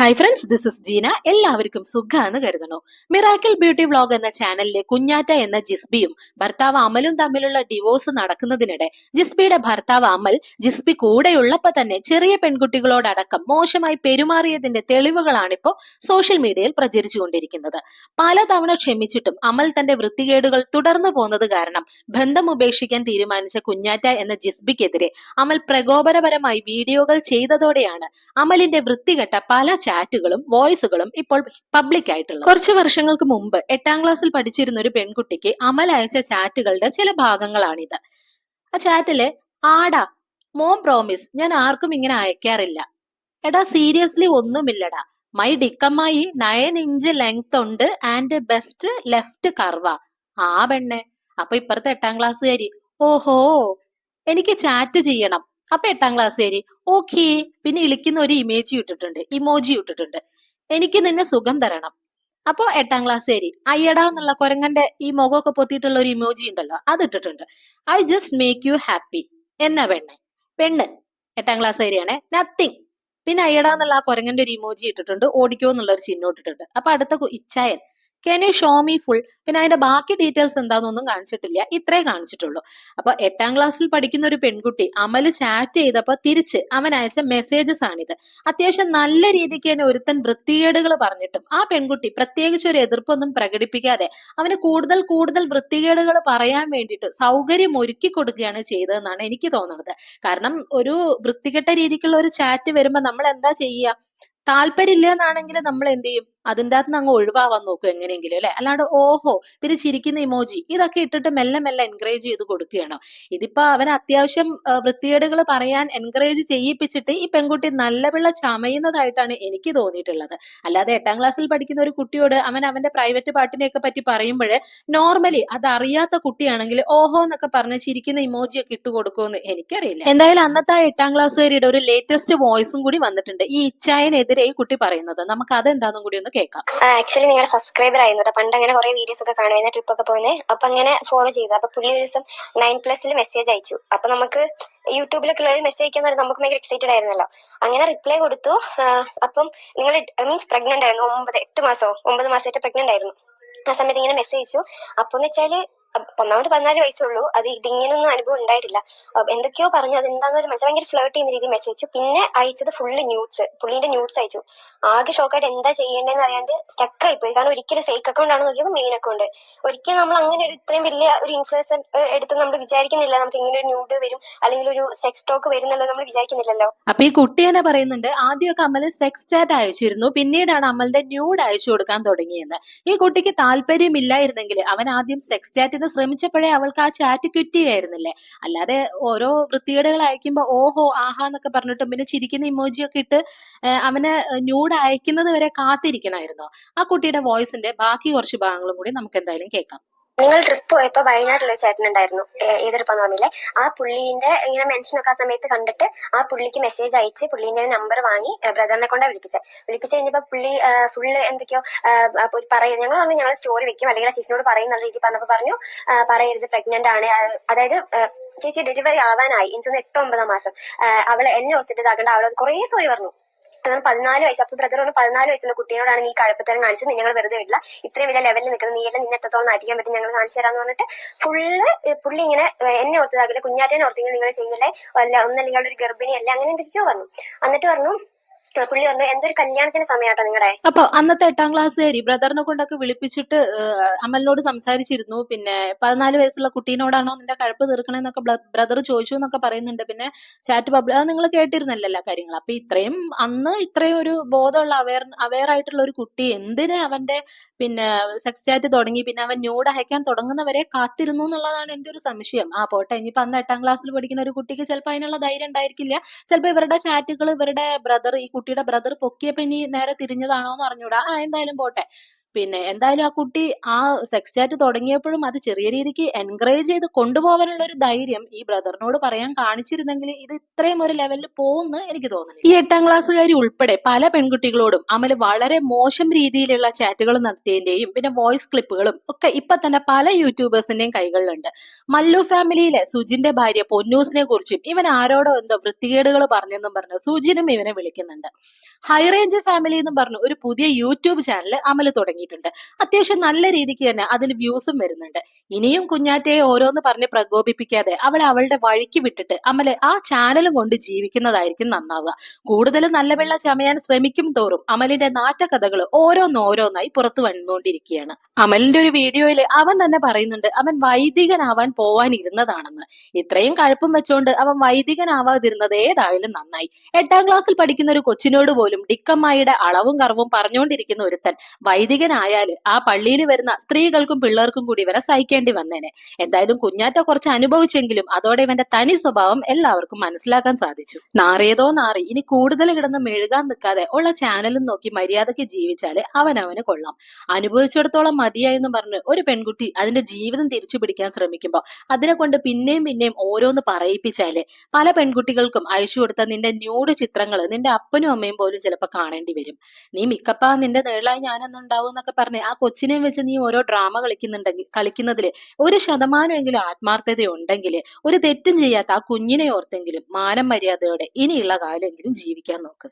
Hi friends, this is Jeena. എല്ലാവർക്കും സുഖാന്ന് കരുതണു. Miracle beauty vlog എന്ന ചാനലിലെ കുഞ്ഞാറ്റ എന്ന ജിസ്ബിയും ഭർത്താവ് അമലും തമ്മിലുള്ള ഡിവോഴ്സ് നടക്കുന്നതിനിടെ ജിസ്ബിയുടെ ഭർത്താവ് അമൽ ജിസ്ബി കൂടെയുള്ളപ്പോ തന്നെ ചെറിയ പെൺകുട്ടികളോടടക്കം മോശമായി പെരുമാറിയതിന്റെ തെളിവുകളാണിപ്പോ സോഷ്യൽ മീഡിയയിൽ പ്രചരിച്ചുകൊണ്ടിരിക്കുന്നത്. പലതവണ ക്ഷമിച്ചിട്ടും അമൽ തന്റെ വൃത്തികേടുകൾ തുടർന്നു പോന്നത് കാരണം ബന്ധം ഉപേക്ഷിക്കാൻ തീരുമാനിച്ച കുഞ്ഞാറ്റ എന്ന ജിസ്ബിക്കെതിരെ അമൽ പ്രകോപനപരമായി വീഡിയോകൾ ചെയ്തതോടെയാണ് അമലിന്റെ വൃത്തികെട്ട പല ചാറ്റുകളും വോയിസുകളും ഇപ്പോൾ പബ്ലിക് ആയിട്ടുള്ളത്. കുറച്ചു വർഷങ്ങൾക്ക് മുമ്പ് 8ാം ക്ലാസ്സിൽ പഠിച്ചിരുന്ന ഒരു പെൺകുട്ടിക്ക് അമൽ അയച്ച ചാറ്റുകളുടെ ചില ഭാഗങ്ങളാണിത്. ആ ചാറ്റില്, ആടാ മോം പ്രോമിസ്, ഞാൻ ആർക്കും ഇങ്ങനെ അയക്കാറില്ല. എടാ സീരിയസ്ലി ഒന്നുമില്ലടാ. മൈ ഡിക്കമ്മായി 9 ഇഞ്ച് ലെങ്ത് ഉണ്ട് ആൻഡ് ബെസ്റ്റ് ലെഫ്റ്റ് കർവ. ആ പെണ്ണെ, അപ്പൊ ഇപ്പുറത്തെ 8ാം ക്ലാസ്സുകാരി, ഓഹോ എനിക്ക് ചാറ്റ് ചെയ്യണം. അപ്പൊ 8ാം ക്ലാസ്സുകാരി, ഓക്കേ. പിന്നെ ഇളിക്കുന്ന ഒരു ഇമോജി ഇട്ടിട്ടുണ്ട്. എനിക്ക് നിന്നെ സുഖം തരണം. അപ്പൊ 8ാം ക്ലാസ്സുകാരി, അയ്യടാ എന്നുള്ള കുരങ്ങന്റെ ഈ മുഖമൊക്കെ പൊത്തിയിട്ടുള്ള ഒരു ഇമോജി ഉണ്ടല്ലോ, അത് ഇട്ടിട്ടുണ്ട്. I just make you happy. എന്നാ പെണ്ണ് 8ാം ക്ലാസ്സുകാരിയാണെ, നത്തിങ്. പിന്നെ അയ്യടാ എന്നുള്ള ആ കുരങ്ങന്റെ ഒരു ഇമോജി ഇട്ടിട്ടുണ്ട്, ഓടിക്കോ എന്നുള്ള ഒരു ചിഹ്നം ഇട്ടിട്ടുണ്ട്. അപ്പൊ അടുത്ത ഇച്ചായൻ, can you show me full. പിന്നെ അതിന്റെ ബാക്കി ഡീറ്റെയിൽസ് എന്താണെന്നൊന്നും കാണിച്ചിട്ടില്ല, ഇത്രേ കാണിച്ചിട്ടുള്ളൂ. അപ്പൊ 8ാം ക്ലാസ്സിൽ പഠിക്കുന്ന ഒരു പെൺകുട്ടി അമല് ചാറ്റ് ചെയ്തപ്പോ തിരിച്ച് അവൻ അയച്ച മെസ്സേജസ് ആണിത്. അത്യാവശ്യം നല്ല രീതിക്ക് തന്നെ ഒരുത്തൻ വൃത്തികേടുകൾ പറഞ്ഞിട്ടും ആ പെൺകുട്ടി പ്രത്യേകിച്ച് ഒരു എതിർപ്പൊന്നും പ്രകടിപ്പിക്കാതെ അവന് കൂടുതൽ കൂടുതൽ വൃത്തികേടുകൾ പറയാൻ വേണ്ടിയിട്ട് സൗകര്യം ഒരുക്കി കൊടുക്കുകയാണ് ചെയ്തതെന്നാണ് എനിക്ക് തോന്നുന്നത്. കാരണം ഒരു വൃത്തികെട്ട രീതിക്കുള്ള ഒരു ചാറ്റ് വരുമ്പോ നമ്മൾ എന്താ ചെയ്യുക? താല്പര്യമില്ല എന്നാണെങ്കിൽ നമ്മൾ എന്ത് ചെയ്യും? അതിൻ്റെ അകത്ത് അങ്ങ് ഒഴിവാവാൻ നോക്കും എങ്ങനെയെങ്കിലും, അല്ലെ? അല്ലാണ്ട് ഓഹോ പിന്നെ ചിരിക്കുന്ന ഇമോജി ഇതൊക്കെ ഇട്ടിട്ട് മെല്ലെ മെല്ലെ എൻകറേജ് ചെയ്ത് കൊടുക്കുകയാണോ? ഇതിപ്പോ അവൻ അത്യാവശ്യം വൃത്തികേടുകൾ പറയാൻ എൻകറേജ് ചെയ്യിപ്പിച്ചിട്ട് ഈ പെൺകുട്ടി നല്ല പിള്ള ചമയുന്നതായിട്ടാണ് എനിക്ക് തോന്നിയിട്ടുള്ളത്. അല്ലാതെ 8ാം ക്ലാസ്സിൽ പഠിക്കുന്ന ഒരു കുട്ടിയോട് അവൻ അവന്റെ പ്രൈവറ്റ് പാർട്ടിനെയൊക്കെ പറ്റി പറയുമ്പോൾ നോർമലി അത് അറിയാത്ത കുട്ടിയാണെങ്കിൽ ഓഹോ എന്നൊക്കെ പറഞ്ഞ് ചിരിക്കുന്ന ഇമോജി ഒക്കെ ഇട്ട് കൊടുക്കുമെന്ന് എനിക്കറിയില്ല. എന്തായാലും അന്നത്തെ ആ 8ാം ക്ലാസ്സുകാരിയുടെ ഒരു ലേറ്റസ്റ്റ് വോയിസും കൂടി വന്നിട്ടുണ്ട്, ഈ ഇച്ചായനെതിരെ ഈ കുട്ടി പറയുന്നത്. നമുക്ക് അതെന്താണെന്നും കൂടി ഒന്ന് കേൾക്കാം. ആക്ച്വലി നിങ്ങളുടെ സബ്സ്ക്രൈബർ ആയിരുന്നു. പണ്ട് അങ്ങനെ കുറെ വീഡിയോസ് ഒക്കെ കാണുമായിരുന്നു, ട്രിപ്പ് ഒക്കെ പോകുന്നത്. അപ്പൊ അങ്ങനെ ഫോളോ ചെയ്തു. അപ്പൊ പുള്ളി ഒരു ദിവസം 9+ മെസ്സേജ് അയച്ചു. അപ്പൊ നമുക്ക് യൂട്യൂബിലൊക്കെ ഉള്ള മെസ്സേജ് അയക്കാൻ നമുക്ക് ഭയങ്കര എക്സൈറ്റഡ് ആയിരുന്നല്ലോ. അങ്ങനെ റിപ്ലൈ കൊടുത്തു. അപ്പം നിങ്ങൾ മീൻസ് പ്രഗ്നന്റ് ആയിരുന്നു, 9 മാസമായിട്ട് പ്രഗ്നന്റ് ആയിരുന്നു. ആ സമയത്ത് ഇങ്ങനെ മെസ്സേജ് അയച്ചു. അപ്പൊന്ന് വെച്ചാല് ഒന്നാമത് 14 വയസ്സുള്ളൂ. അത് ഇതിങ്ങനൊന്നും അനുഭവം ഉണ്ടായിട്ടില്ല. എന്തൊക്കെയോ പറഞ്ഞു, അത് എന്താണെന്നൊരു മനസ്സിൽ ഭയങ്കര ഫ്ലേർട്ട് ചെയ്യുന്ന രീതി മെസ്സേജ് അയച്ചു. പിന്നെ അയച്ചത് ഫുള്ള് ന്യൂഡ്സ്, പുള്ളിന്റെ ന്യൂഡ്സ് അയച്ചു. ആകെ ഷോക്കായിട്ട് എന്താ ചെയ്യേണ്ടതെന്ന് അറിയാണ്ട് സ്റ്റക്ക് ആയിപ്പോയി. കാരണം ഒരിക്കലും ഫേക്ക് അക്കൗണ്ട് ആണെന്ന് നോക്കിയപ്പോൾ മെയിൻ അക്കൗണ്ട്. ഒരിക്കലും നമ്മൾ അങ്ങനെ ഒരു ഇത്രയും വലിയ ഒരു ഇൻഫ്ലുവൻസർ എടുത്ത് നമ്മൾ വിചാരിക്കുന്നില്ല നമുക്ക് ഇങ്ങനെ ഒരു ന്യൂഡ് വരും അല്ലെങ്കിൽ ഒരു സെക്സ് ടോക്ക് വരും എന്നുള്ളത് നമ്മൾ വിചാരിക്കുന്നില്ലല്ലോ. അപ്പൊ ഈ കുട്ടി തന്നെ പറയുന്നുണ്ട്, ആദ്യമൊക്കെ അമൽ സെക്സ് ചാറ്റ് അയച്ചിരുന്നു, പിന്നീടാണ് അമലിന്റെ ന്യൂഡ് അയച്ചു കൊടുക്കാൻ തുടങ്ങിയെന്ന്. ഈ കുട്ടിക്ക് താല്പര്യമില്ലായിരുന്നെങ്കിൽ അവൻ ആദ്യം സെക്സ് ചാറ്റിന് ശ്രമിച്ചപ്പോഴേ അവൾക്ക് ആ ചാറ്റ് ക്വിറ്റ് ചെയ്യായിരുന്നില്ലേ? അല്ലാതെ ഓരോ വൃത്തികേടുകൾ അയക്കുമ്പോ ഓഹോ ആഹാ എന്നൊക്കെ പറഞ്ഞിട്ടും പിന്നെ ചിരിക്കുന്ന ഇമോജി ഒക്കെ ഇട്ട് അവന് ന്യൂഡ് അയക്കുന്നത് വരെ കാത്തിരിക്കണമായിരുന്നോ? ആ കുട്ടിയുടെ വോയിസിന്റെ ബാക്കി കുറച്ച് ഭാഗങ്ങളും കൂടി നമുക്ക് എന്തായാലും കേൾക്കാം. നിങ്ങൾ ട്രിപ്പ് പോയപ്പോ വയനാട്ടിലൊരു ചേട്ടനുണ്ടായിരുന്നു, ഏതൊരുപ്പെന്ന് പറഞ്ഞില്ലേ? ആ പുള്ളീന്റെ ഇങ്ങനെ മെൻഷൻ ഒക്കെ ആ സമയത്ത് കണ്ടിട്ട് ആ പുള്ളിക്ക് മെസ്സേജ് അയച്ച് പുള്ളീന്റെ നമ്പർ വാങ്ങി ബ്രദറിനെ കൊണ്ടാ വിളിപ്പിച്ച് കഴിഞ്ഞപ്പോ പുള്ളി ഫുള്ള് എന്തൊക്കെയോ പറയും. ഞങ്ങൾ പറഞ്ഞു ഞങ്ങൾ സ്റ്റോറി വെക്കും അല്ലെങ്കിൽ ചേച്ചിനോട് പറയും നല്ല രീതിയിൽ പറഞ്ഞപ്പോ പറഞ്ഞു പറയരുത്, പ്രഗ്നന്റ് ആണ്. അതായത് ചേച്ചി ഡെലിവറി ആവാനായി, എനിക്കൊന്ന് 8-9 മാസം. അവളെ എന്നെ ഓർത്തിട്ട് ഇതാക്കണ്ട, അവളത് കുറേ സോറി പറഞ്ഞു. 14 വയസ്സ്. അപ്പൊ ബ്രദറോട് 14 വയസ്സുള്ള കുട്ടിയോടാണ് നീ കഴപ്പത്തരം കാണിച്ചത്, നിങ്ങൾ വെറുതെ വിടില്ല, ഇത്രയും വലിയ ലെവലിൽ നിൽക്കുന്നത് നീയെല്ലാം നിന്നെ എത്രത്തോളം നാറ്റിക്കാൻ പറ്റും ഞങ്ങൾ കാണിച്ചു തരാന്ന് പറഞ്ഞിട്ട് പുള്ളി ഇങ്ങനെ എന്നെ ഓർത്തതാക്കില്ല, കുഞ്ഞാറ്റേനെ ഓർത്തെങ്കിൽ നിങ്ങൾ ചെയ്യല്ലേ, ഒന്നല്ലെങ്കിൽ അവളൊരു ഗർഭിണിയല്ല, അങ്ങനെ എന്തൊക്കെയോ പറഞ്ഞു. എന്നിട്ട് പറഞ്ഞു പുള്ളി പറഞ്ഞു എന്തൊരു കല്യാണത്തിന് സമയമാട്ടോ നിങ്ങളുടെ. അപ്പൊ അന്നത്തെ 8ാം ക്ലാസ്സുകാരി ബ്രദറിനെ കൊണ്ടൊക്കെ വിളിപ്പിച്ചിട്ട് അമലിനോട് സംസാരിച്ചിരുന്നു. പിന്നെ 14 വയസ്സുള്ള കുട്ടീനോടാണോ നിന്റെ കഴപ്പ് തീർക്കണെന്നൊക്കെ ബ്രദർ ചോദിച്ചു എന്നൊക്കെ പറയുന്നുണ്ട്. പിന്നെ ചാറ്റ് പബ്ലിക് അത് നിങ്ങൾ കേട്ടിരുന്നല്ലോ എല്ലാ കാര്യങ്ങളും. അപ്പൊ ഇത്രയും ഒരു ബോധമുള്ള അവെയർ ആയിട്ടുള്ള ഒരു കുട്ടി എന്തിന് അവന്റെ പിന്നെ സെക്സ് ചാറ്റ് തുടങ്ങി പിന്നെ അവൻ ന്യൂഡ് അയക്കാൻ തുടങ്ങുന്നവരെ കാത്തിരുന്നു എന്നുള്ളതാണ് എന്റെ ഒരു സംശയം. പോട്ടെ, ഇനിയിപ്പോ അന്ന് 8ാം ക്ലാസ്സിൽ പഠിക്കുന്ന ഒരു കുട്ടിക്ക് ചിലപ്പോൾ അതിനുള്ള ധൈര്യം ഉണ്ടായിരിക്കില്ല. ചിലപ്പോൾ ഇവരുടെ ചാറ്റുകൾ ഇവരുടെ ബ്രദർ, ഈ കുട്ടിയുടെ ബ്രദർ പൊക്കിയപ്പോ ഇനി നേരെ തിരിഞ്ഞതാണോ എന്ന് അറിഞ്ഞൂടാ. എന്തായാലും പോട്ടെ. പിന്നെ എന്തായാലും ആ കുട്ടി ആ സെക്സ് ചാറ്റ് തുടങ്ങിയപ്പോഴും അത് ചെറിയ രീതിക്ക് എൻകറേജ് ചെയ്ത് കൊണ്ടുപോകാനുള്ള ഒരു ധൈര്യം ഈ ബ്രദറിനോട് പറയാൻ കാണിച്ചിരുന്നെങ്കിൽ ഇത് ഇത്രയും ഒരു ലെവലിൽ പോകുമെന്ന് എനിക്ക് തോന്നുന്നു. ഈ 8ാം ക്ലാസ്സുകാരി ഉൾപ്പെടെ പല പെൺകുട്ടികളോടും അമൽ വളരെ മോശം രീതിയിലുള്ള ചാറ്റുകൾ നടത്തിയതിന്റെയും പിന്നെ വോയിസ് ക്ലിപ്പുകളും ഒക്കെ ഇപ്പൊ തന്നെ പല യൂട്യൂബേഴ്സിന്റെയും കൈകളിലുണ്ട്. മല്ലു ഫാമിലിയിലെ സുജിന്റെ ഭാര്യ പൊന്നൂസിനെ കുറിച്ചും ഇവൻ ആരോടോ എന്തോ വൃത്തികേടുകൾ പറഞ്ഞെന്നും പറഞ്ഞു സുജിനും ഇവനെ വിളിക്കുന്നുണ്ട്. ഹൈ റേഞ്ച് ഫാമിലി എന്നും പറഞ്ഞു ഒരു പുതിയ യൂട്യൂബ് ചാനൽ അമൽ തുടങ്ങിയിട്ടുണ്ട്. അത്യാവശ്യം നല്ല രീതിക്ക് തന്നെ അതിൽ വ്യൂസും വരുന്നുണ്ട്. ഇനിയും കുഞ്ഞാറ്റയെ ഓരോന്ന് പറഞ്ഞ് പ്രകോപിപ്പിക്കാതെ അവളെ അവളുടെ വഴിക്ക് വിട്ടിട്ട് അമല് ആ ചാനലും കൊണ്ട് ജീവിക്കുന്നതായിരിക്കും നന്നാവുക. കൂടുതൽ നല്ല വെള്ള ചമയാൻ ശ്രമിക്കും തോറും അമലിന്റെ നാറ്റകഥകൾ ഓരോന്നോരോന്നായി പുറത്തു വന്നുകൊണ്ടിരിക്കുകയാണ്. അമലിന്റെ ഒരു വീഡിയോയിൽ അവൻ തന്നെ പറയുന്നുണ്ട് അവൻ വൈദികനാവാൻ പോവാനിരുന്നതാണെന്ന്. ഇത്രയും കഴപ്പും വെച്ചോണ്ട് അവൻ വൈദികനാവാതിരുന്നത് ഏതായാലും നന്നായി. 8ാം ക്ലാസ്സിൽ പഠിക്കുന്ന ഒരു കൊച്ചിനോട് പോലും ഡിക്കമ്മായിയുടെ അളവും കറവും പറഞ്ഞുകൊണ്ടിരിക്കുന്ന ഒരുത്തൻ വൈദികനായാല് ആ പള്ളിയിൽ വരുന്ന സ്ത്രീകൾക്കും പിള്ളേർക്കും കൂടി ഇവരെ സഹിക്കേണ്ടി വന്നേനെ. എന്തായാലും കുഞ്ഞാറ്റ കുറച്ച് അനുഭവിച്ചെങ്കിലും അതോടെ ഇവന്റെ തനി സ്വഭാവം എല്ലാവർക്കും മനസ്സിലാക്കാൻ സാധിച്ചു. നാറിയതോ നാറി, ഇനി കൂടുതൽ കിടന്ന് മെഴുകാൻ നിൽക്കാതെ ഉള്ള ചാനലും നോക്കി മര്യാദയ്ക്ക് ജീവിച്ചാല് അവനവന് കൊള്ളാം. അനുഭവിച്ചിടത്തോളം മതിയായെന്ന് പറഞ്ഞ് ഒരു പെൺകുട്ടി അതിന്റെ ജീവിതം തിരിച്ചു പിടിക്കാൻ ശ്രമിക്കുമ്പോൾ അതിനെ കൊണ്ട് പിന്നെയും പിന്നെയും ഓരോന്ന് പറയിപ്പിച്ചാല് പല പെൺകുട്ടികൾക്കും അയച്ചു കൊടുത്ത നിന്റെ ന്യൂഡ് ചിത്രങ്ങൾ നിന്റെ അപ്പനും അമ്മയും പോലും ചിലപ്പോൾ കാണേണ്ടി വരും. നീ മിക്കപ്പാ നിന്റെ നേളായി ഞാനെന്നുണ്ടാവും എന്നൊക്കെ പറഞ്ഞ് ആ കൊച്ചിനെയും വെച്ച് നീ ഓരോ ഡ്രാമ കളിക്കുന്നതില് 1% ആത്മാർത്ഥത ഉണ്ടെങ്കിൽ ഒരു തെറ്റും ചെയ്യാത്ത ആ കുഞ്ഞിനെ ഓർത്തെങ്കിലും മാനം മര്യാദയോടെ ഇനിയുള്ള കാലമെങ്കിലും ജീവിക്കാൻ നോക്ക്.